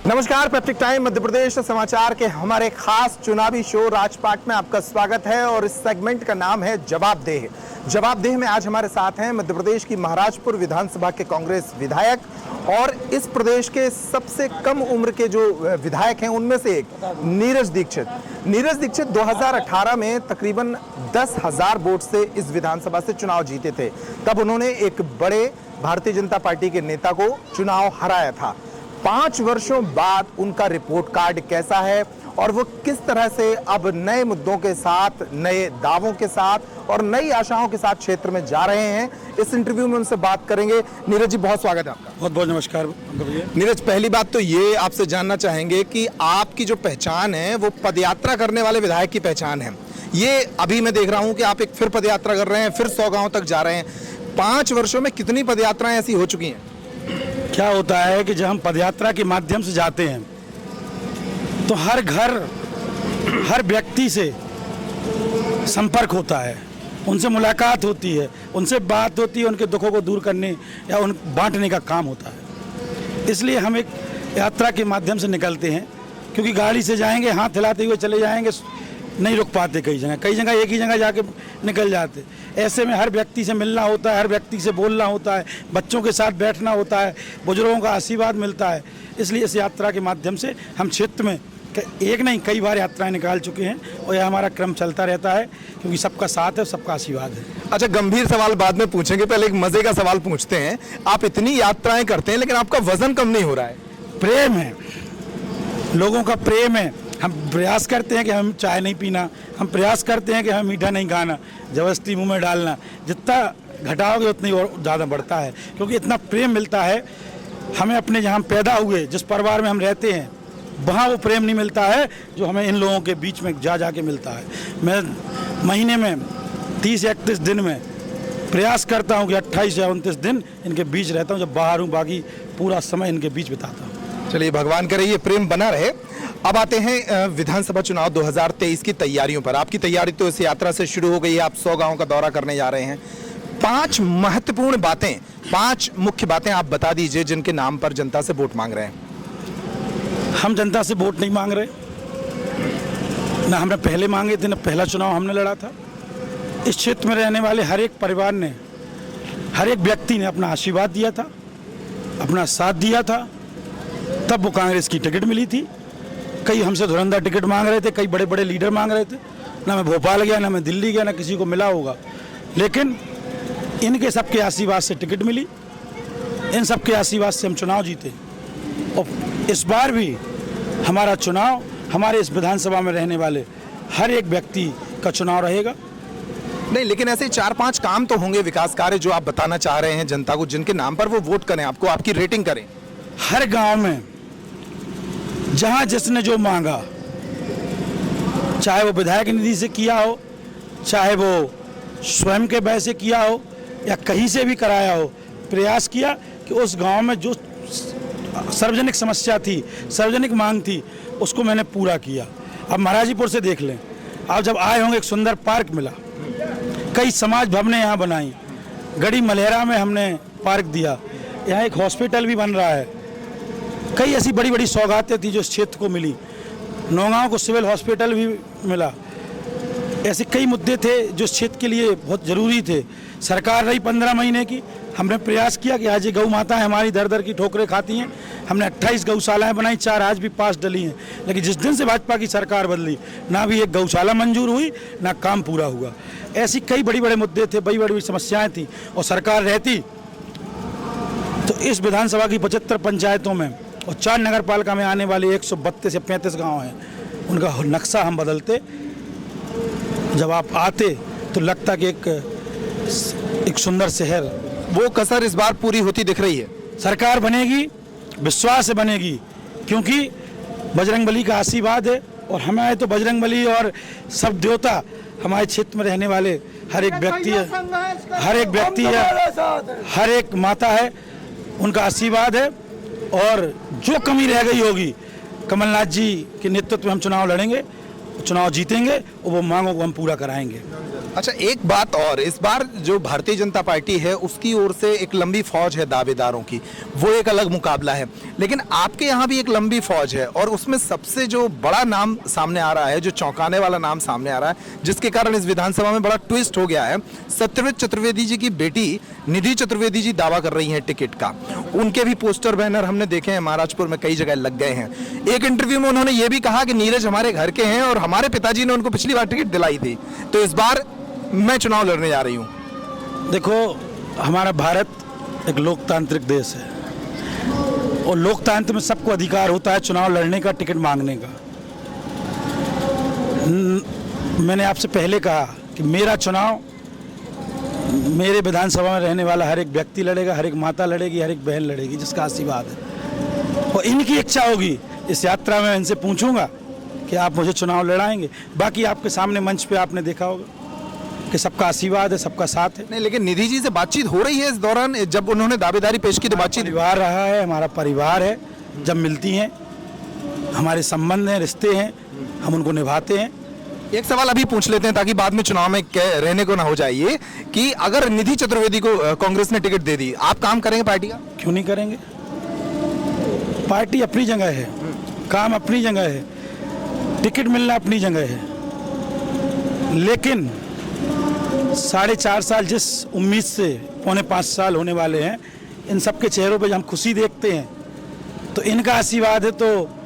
नमस्कार, Patrick time Madhya Pradesh समाचार के हमारे खास चुनावी शो राजपाट में आपका स्वागत है और इस सेगमेंट का नाम है जवाबदेह। जवाबदेह में आज हमारे साथ हैं मध्य प्रदेश की महाराजपुर विधानसभा के कांग्रेस विधायक और इस प्रदेश के सबसे कम उम्र के जो विधायक हैं उनमें से एक नीरज दीक्षित। नीरज दीक्षित 2018 में तकरीबन 10,000 वोट से इस विधानसभा से चुनाव जीते थे। तब उन्होंने एक बड़े भारतीय जनता पार्टी के नेता को चुनाव हराया था। 5 वर्षों बाद उनका रिपोर्ट कार्ड कैसा है और वो किस तरह से अब नए मुद्दों के साथ, नए दावों के साथ और नई आशाओं के साथ क्षेत्र में जा रहे हैं, इस इंटरव्यू में उनसे बात करेंगे। नीरज जी, बहुत स्वागत है आपका। बहुत बहुत नमस्कार। नीरज, पहली बात तो ये आपसे जानना चाहेंगे कि आपकी जो पहचान है वो पदयात्रा करने वाले विधायक की पहचान है। ये अभी मैं देख रहा हूँ कि आप एक फिर पदयात्रा कर रहे हैं, फिर 100 गाँव तक जा रहे हैं। 5 वर्षों में कितनी पदयात्राएं ऐसी हो चुकी हैं? क्या होता है कि जब हम पदयात्रा के माध्यम से जाते हैं तो हर घर, हर व्यक्ति से संपर्क होता है, उनसे मुलाकात होती है, उनसे बात होती है, उनके दुखों को दूर करने या उन बांटने का काम होता है। इसलिए हम एक यात्रा के माध्यम से निकलते हैं, क्योंकि गाड़ी से जाएंगे, हाथ हिलाते हुए चले जाएंगे, नहीं रुक पाते। कई जगह एक ही जगह जाके निकल जाते। ऐसे में हर व्यक्ति से मिलना होता है, हर व्यक्ति से बोलना होता है, बच्चों के साथ बैठना होता है, बुजुर्गों का आशीर्वाद मिलता है। इसलिए इस यात्रा के माध्यम से हम क्षेत्र में एक नहीं कई बार यात्राएं निकाल चुके हैं और यह हमारा क्रम चलता रहता है, क्योंकि सबका साथ है, सबका आशीर्वाद है। अच्छा, गंभीर सवाल बाद में पूछेंगे, पहले एक मजे का सवाल पूछते हैं। आप इतनी यात्राएं करते हैं लेकिन आपका वजन कम नहीं हो रहा है। प्रेम है, लोगों का प्रेम है। हम प्रयास करते हैं कि हम चाय नहीं पीना, हम प्रयास करते हैं कि हम मीठा नहीं खाना, जबरदस्ती मुंह में डालना। जितना घटाओगे उतनी और ज़्यादा बढ़ता है, क्योंकि इतना प्रेम मिलता है हमें। अपने जहाँ पैदा हुए, जिस परिवार में हम रहते हैं, वहाँ वो प्रेम नहीं मिलता है जो हमें इन लोगों के बीच में जा के मिलता है। मैं महीने में 30 या 31 दिन में प्रयास करता हूँ कि 28 या 29 दिन इनके बीच रहता हूँ। जब बाहर हूँ, बाकी पूरा समय इनके बीच बिताता हूँ। चलिए, भगवान करे ये प्रेम बना रहे। अब आते हैं विधानसभा चुनाव 2023 की तैयारियों पर। आपकी तैयारी तो इस यात्रा से शुरू हो गई है, आप 100 गाँव का दौरा करने जा रहे हैं। 5 महत्वपूर्ण बातें, 5 मुख्य बातें आप बता दीजिए जिनके नाम पर जनता से वोट मांग रहे हैं। हम जनता से वोट नहीं मांग रहे, ना हमने पहले मांगे थे, ना पहला चुनाव हमने लड़ा था। इस क्षेत्र में रहने वाले हर एक परिवार ने, हर एक व्यक्ति ने अपना आशीर्वाद दिया था, अपना साथ दिया था, तब वो कांग्रेस की टिकट मिली थी। कई हमसे धुरंधर टिकट मांग रहे थे, कई बड़े बड़े लीडर मांग रहे थे। ना मैं भोपाल गया, ना मैं दिल्ली गया, ना किसी को मिला होगा, लेकिन इनके सबके आशीर्वाद से टिकट मिली, इन सबके आशीर्वाद से हम चुनाव जीते। और इस बार भी हमारा चुनाव, हमारे इस विधानसभा में रहने वाले हर एक व्यक्ति का चुनाव रहेगा। नहीं, लेकिन ऐसे 4-5 काम तो होंगे, विकास कार्य जो आप बताना चाह रहे हैं जनता को, जिनके नाम पर वो वोट करें, आपको, आपकी रेटिंग करें। हर गांव में जहां जिसने जो मांगा, चाहे वो विधायक निधि से किया हो, चाहे वो स्वयं के व्यय से किया हो, या कहीं से भी कराया हो, प्रयास किया कि उस गांव में जो सार्वजनिक समस्या थी, सार्वजनिक मांग थी, उसको मैंने पूरा किया। अब महाराजीपुर से देख लें, आप जब आए होंगे, एक सुंदर पार्क मिला, कई समाज भवनें यहाँ बनाई, गढ़ी मलेहरा में हमने पार्क दिया, यहाँ एक हॉस्पिटल भी बन रहा है। कई ऐसी बड़ी बड़ी सौगातें थी जो इस क्षेत्र को मिली। नौगांव को सिविल हॉस्पिटल भी मिला। ऐसे कई मुद्दे थे जो इस क्षेत्र के लिए बहुत ज़रूरी थे। सरकार रही 15 महीने की, हमने प्रयास किया कि आज ये गौ माताएं हमारी दर दर की ठोकरें खाती हैं। हमने 28 गौशालाएं बनाई, 4 आज भी पास डली हैं। लेकिन जिस दिन से भाजपा की सरकार बदली, ना भी एक गौशाला मंजूर हुई, ना काम पूरा हुआ। ऐसी कई बड़ी बड़े मुद्दे थे, बड़ी बड़ी समस्याएं थी, और सरकार रहती तो इस विधानसभा की 75 पंचायतों में और 4 नगर पालिका में आने वाले 132 या 35 गाँव हैं, उनका नक्शा हम बदलते। जब आप आते तो लगता कि एक सुंदर शहर। वो कसर इस बार पूरी होती दिख रही है। सरकार बनेगी, विश्वास से बनेगी, क्योंकि बजरंगबली का आशीर्वाद है। और हमारे तो बजरंगबली और सब देवता हमारे क्षेत्र में रहने वाले हर एक व्यक्ति है, हर एक व्यक्ति है, हर एक माता है, उनका आशीर्वाद है। और जो कमी रह गई होगी, कमलनाथ जी के नेतृत्व में हम चुनाव लड़ेंगे, चुनाव जीतेंगे और वो मांगों को हम पूरा कराएंगे। अच्छा, एक बात और, इस बार जो भारतीय जनता पार्टी है उसकी ओर से एक लंबी फौज है दावेदारों की, वो एक अलग मुकाबला है, लेकिन आपके यहाँ भी एक लंबी फौज है और उसमें सबसे जो बड़ा नाम सामने आ रहा है, जो चौंकाने वाला नाम सामने आ रहा है, जिसके कारण इस विधानसभा में बड़ा ट्विस्ट हो गया है। सत्यव्रत चतुर्वेदी जी की बेटी निधि चतुर्वेदी जी दावा कर रही हैं टिकट का। उनके भी पोस्टर बैनर हमने देखे हैं, महाराजपुर में कई जगह लग गए हैं। एक इंटरव्यू में उन्होंने ये भी कहा कि नीरज हमारे घर के हैं और हमारे पिताजी ने उनको पिछली बार टिकट दिलाई थी, तो इस बार मैं चुनाव लड़ने जा रही हूँ। देखो, हमारा भारत एक लोकतांत्रिक देश है और लोकतंत्र में सबको अधिकार होता है चुनाव लड़ने का, टिकट मांगने का। मैंने आपसे पहले कहा कि मेरा चुनाव मेरे विधानसभा में रहने वाला हर एक व्यक्ति लड़ेगा, हर एक माता लड़ेगी, हर एक बहन लड़ेगी जिसका आशीर्वाद है, और इनकी इच्छा होगी। इस यात्रा में इनसे पूछूंगा कि आप मुझे चुनाव लड़ाएंगे। बाकी आपके सामने मंच पे आपने देखा होगा कि सबका आशीर्वाद है, सबका साथ है। नहीं, लेकिन निधि जी से बातचीत हो रही है इस दौरान, जब उन्होंने दावेदारी पेश की तो बातचीत। परिवार रहा है, हमारा परिवार है, जब मिलती हैं हमारे संबंध हैं, रिश्ते हैं, हम उनको निभाते हैं। एक सवाल अभी पूछ लेते हैं ताकि बाद में चुनाव में रहने को ना हो जाए, ये कि अगर निधि चतुर्वेदी को कांग्रेस ने टिकट दे दी, आप काम करेंगे पार्टी का? क्यों नहीं करेंगे? पार्टी अपनी जगह है, काम अपनी जगह है, टिकट मिलना अपनी जगह है, लेकिन 4.5 साल जिस उम्मीद से 4.5 साल होने वाले हैं, इन सबके चेहरों पे जब हम खुशी देखते हैं तो इनका आशीर्वाद है। तो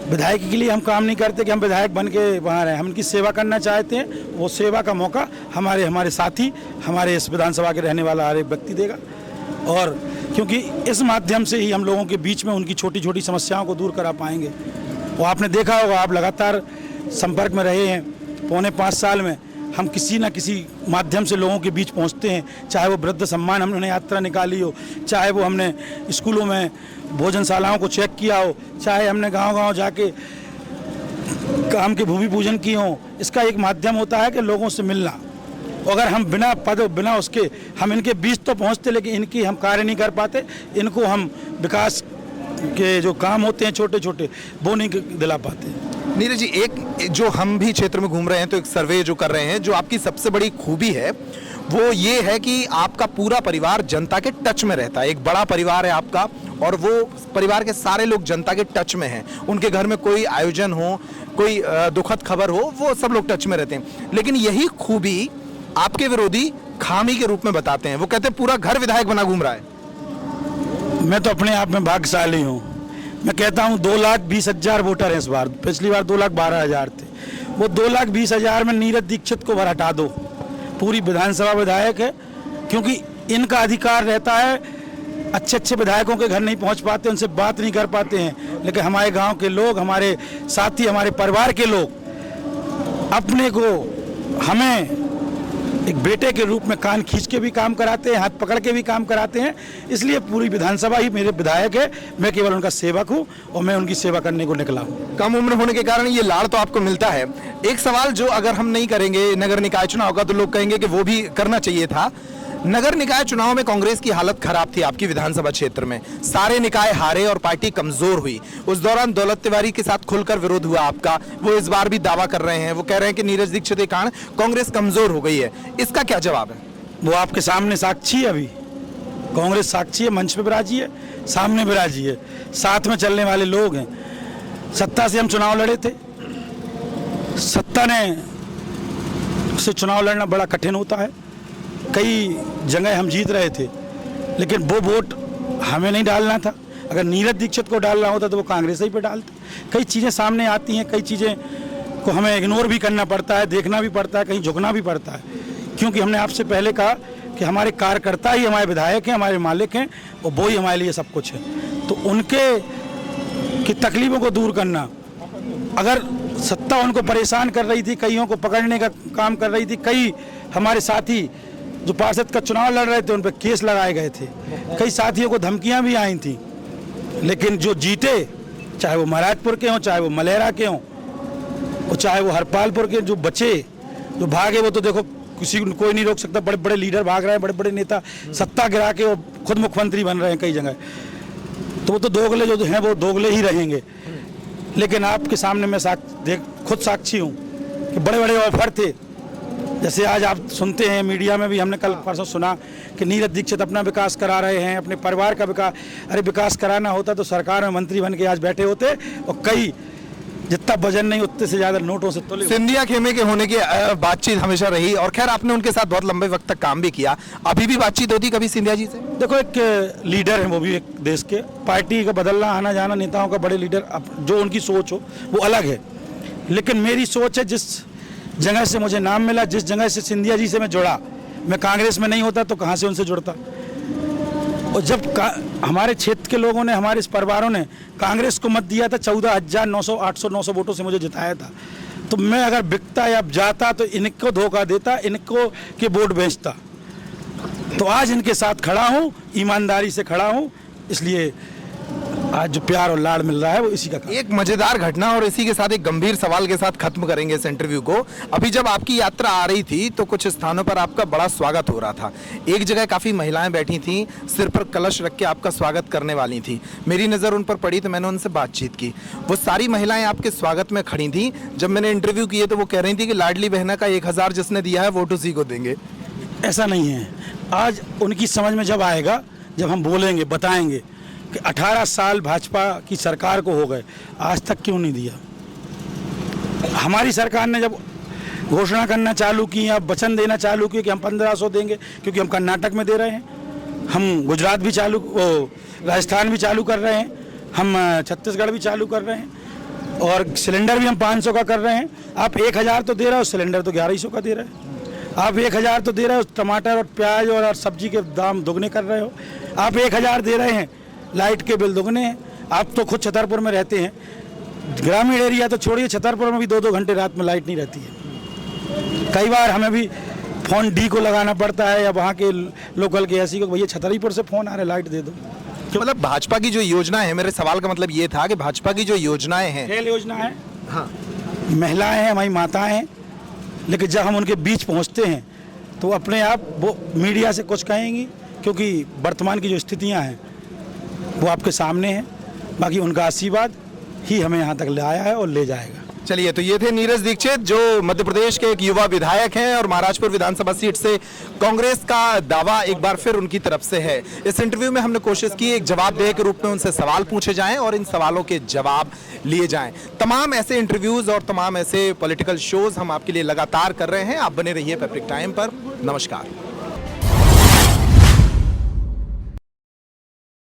विधायक के लिए हम काम नहीं करते कि हम विधायक बन के वहाँ रहें, हम इनकी सेवा करना चाहते हैं। वो सेवा का मौका हमारे साथी, हमारे इस विधानसभा के रहने वाला हर एक व्यक्ति देगा, और क्योंकि इस माध्यम से ही हम लोगों के बीच में उनकी छोटी छोटी समस्याओं को दूर करा पाएंगे। वो आपने देखा होगा, आप लगातार संपर्क में रहे हैं, 4.5 साल में हम किसी न किसी माध्यम से लोगों के बीच पहुंचते हैं, चाहे वो वृद्ध सम्मान हमने यात्रा निकाली हो, चाहे वो हमने स्कूलों में भोजनशालाओं को चेक किया हो, चाहे हमने गांव-गांव जाके काम के भूमि पूजन किए हों। इसका एक माध्यम होता है कि लोगों से मिलना। अगर हम बिना पद, बिना उसके हम इनके बीच तो पहुंचते, लेकिन इनकी हम कार्य नहीं कर पाते, इनको हम विकास के जो काम होते हैं छोटे छोटे वो नहीं दिला पाते। नीरज जी, एक जो हम भी क्षेत्र में घूम रहे हैं तो एक सर्वे जो कर रहे हैं, जो आपकी सबसे बड़ी खूबी है वो ये है कि आपका पूरा परिवार जनता के टच में रहता है। एक बड़ा परिवार है आपका और वो परिवार के सारे लोग जनता के टच में हैं। उनके घर में कोई आयोजन हो, कोई दुखद खबर हो, वो सब लोग टच में रहते हैं। लेकिन यही खूबी आपके विरोधी खामी के रूप में बताते हैं। वो कहते हैं पूरा घर विधायक बना घूम रहा है। मैं तो अपने आप में भाग्यशाली हूँ। मैं कहता हूँ 2,20,000 वोटर हैं इस बार, पिछली बार 2,12,000 थे। वो 2,20,000 में नीरज दीक्षित को हटा दो, पूरी विधानसभा विधायक है, क्योंकि इनका अधिकार रहता है। अच्छे अच्छे विधायकों के घर नहीं पहुंच पाते, उनसे बात नहीं कर पाते हैं, लेकिन हमारे गांव के लोग, हमारे साथी, हमारे परिवार के लोग अपने को हमें एक बेटे के रूप में कान खींच के भी काम कराते हैं, हाथ पकड़ के भी काम कराते हैं। इसलिए पूरी विधानसभा ही मेरे विधायक है, मैं केवल उनका सेवक हूं और मैं उनकी सेवा करने को निकला हूं। कम उम्र होने के कारण ये लाड़ तो आपको मिलता है। एक सवाल जो अगर हम नहीं करेंगे नगर निकाय चुनाव का तो लोग कहेंगे कि वो भी करना चाहिए था। नगर निकाय चुनाव में कांग्रेस की हालत खराब थी आपकी विधानसभा क्षेत्र में, सारे निकाय हारे और पार्टी कमजोर हुई। उस दौरान दौलत तिवारी के साथ खुलकर विरोध हुआ आपका। वो इस बार भी दावा कर रहे हैं, वो कह रहे हैं कि नीरज दीक्षित के कारण कांग्रेस कमजोर हो गई है। इसका क्या जवाब है? वो आपके सामने साक्षी है, अभी कांग्रेस साक्षी है, मंच पे विराजी है, सामने विराजी है, साथ में चलने वाले लोग हैं। सत्ता से हम चुनाव लड़े थे, सत्ता ने से चुनाव लड़ना बड़ा कठिन होता है। कई जगह हम जीत रहे थे, लेकिन वो वोट हमें नहीं डालना था। अगर नीरज दीक्षित को डालना होता तो वो कांग्रेस ही पे डालते। कई चीज़ें सामने आती हैं, कई चीज़ें को हमें इग्नोर भी करना पड़ता है, देखना भी पड़ता है, कहीं झुकना भी पड़ता है, क्योंकि हमने आपसे पहले कहा कि हमारे कार्यकर्ता ही हमारे विधायक हैं, हमारे मालिक हैं, और वो ही हमारे लिए सब कुछ है। तो उनके की तकलीफ़ों को दूर करना, अगर सत्ता उनको परेशान कर रही थी, कईयों को पकड़ने का काम कर रही थी, कई हमारे साथी जो पार्षद का चुनाव लड़ रहे थे उन पर केस लगाए गए थे, कई साथियों को धमकियां भी आई थी, लेकिन जो जीते, चाहे वो महाराजपुर के हों, चाहे वो मलेरा के हों, और चाहे वो हरपालपुर के, जो बचे, जो भागे, वो तो देखो किसी को कोई नहीं रोक सकता। बड़े बड़े लीडर भाग रहे हैं, बड़े बड़े नेता सत्ता गिरा के वो खुद मुख्यमंत्री बन रहे हैं कई जगह। तो वो तो दोगले जो हैं वो दोगले ही रहेंगे। लेकिन आपके सामने मैं खुद साक्षी हूँ कि बड़े बड़े ऑफर थे, जैसे आज आप सुनते हैं मीडिया में भी, हमने कल परसों सुना कि नीरज दीक्षित अपना विकास करा रहे हैं, अपने परिवार का विकास। अरे विकास कराना होता तो सरकार में मंत्री बन के आज बैठे होते, और कई जितना वजन नहीं उतने से ज्यादा नोटों से तुले। सिंधिया खेमे के होने की बातचीत हमेशा रही, और खैर आपने उनके साथ बहुत लंबे वक्त तक काम भी किया। अभी भी बातचीत होती कभी सिंधिया जी से? देखो, एक लीडर है वो भी, एक देश के, पार्टी का बदलना आना जाना, नेताओं का, बड़े लीडर, जो उनकी सोच हो वो अलग है। लेकिन मेरी सोच है, जिस जगह से मुझे नाम मिला, जिस जगह से सिंधिया जी से मैं जुड़ा, मैं कांग्रेस में नहीं होता तो कहाँ से उनसे जुड़ता। और जब हमारे क्षेत्र के लोगों ने, हमारे इस परिवारों ने कांग्रेस को मत दिया था, 14,900 800-900 वोटों से मुझे जिताया था, तो मैं अगर बिकता या जाता तो इनको धोखा देता, इनको के वोट बेचता। तो आज इनके साथ खड़ा हूँ, ईमानदारी से खड़ा हूँ, इसलिए आज जो प्यार और लाड़ मिल रहा है वो इसी का। एक मजेदार घटना और इसी के साथ एक गंभीर सवाल के साथ खत्म करेंगे इस इंटरव्यू को। अभी जब आपकी यात्रा आ रही थी तो कुछ स्थानों पर आपका बड़ा स्वागत हो रहा था। एक जगह काफी महिलाएं बैठी थीं, सिर पर कलश रख के आपका स्वागत करने वाली थी। मेरी नज़र उन पर पड़ी तो मैंने उनसे बातचीत की। वो सारी महिलाएं आपके स्वागत में खड़ी थी। जब मैंने इंटरव्यू किए तो वो कह रही थी कि लाडली बहना का 1,000 जिसने दिया है वोट उसी को देंगे। ऐसा नहीं है। आज उनकी समझ में जब आएगा, जब हम बोलेंगे, बताएंगे कि 18 साल भाजपा की सरकार को हो गए, आज तक क्यों नहीं दिया। हमारी सरकार ने जब घोषणा करना चालू की या वचन देना चालू किया कि हम 1500 देंगे, क्योंकि हम कर्नाटक में दे रहे हैं, हम गुजरात भी चालू, राजस्थान भी चालू कर रहे हैं, हम छत्तीसगढ़ भी चालू कर रहे हैं, और सिलेंडर भी हम 500 का कर रहे हैं। आप 1,000 तो दे रहे हो, सिलेंडर तो 1100 का दे रहे हैं। आप 1,000 तो दे रहे हो, टमाटर और प्याज और सब्जी के दाम दोगुने कर रहे हो। आप 1,000 दे रहे हैं, लाइट के बिल दोगुने हैं। आप तो खुद छतरपुर में रहते हैं, ग्रामीण एरिया तो छोड़िए, छतरपुर में भी 2-2 घंटे रात में लाइट नहीं रहती है। कई बार हमें भी फ़ोन डी को लगाना पड़ता है, या वहाँ के लोकल के ऐसी को, भैया छतरपुर से फ़ोन आ रहा है, लाइट दे दो। मतलब भाजपा की जो योजना है, मेरे सवाल का मतलब ये था कि भाजपा की जो योजनाएं हैं, खेल योजना है, हाँ, महिलाएं हैं, हमारी माताएं हैं, लेकिन जब हम उनके बीच पहुंचते हैं तो अपने आप वो मीडिया से कुछ कहेंगी, क्योंकि वर्तमान की जो स्थितियां हैं वो आपके सामने हैं। बाकी उनका आशीर्वाद ही हमें यहाँ तक ले आया है और ले जाएगा। चलिए, तो ये थे नीरज दीक्षित, जो मध्य प्रदेश के एक युवा विधायक हैं और महाराजपुर विधानसभा सीट से कांग्रेस का दावा एक बार फिर उनकी तरफ से है। इस इंटरव्यू में हमने कोशिश की एक जवाबदेह के रूप में उनसे सवाल पूछे जाएं और इन सवालों के जवाब लिए जाएं। तमाम ऐसे इंटरव्यूज और तमाम ऐसे पॉलिटिकल शोज हम आपके लिए लगातार कर रहे हैं। आप बने रहिए पेपरिक टाइम पर। नमस्कार।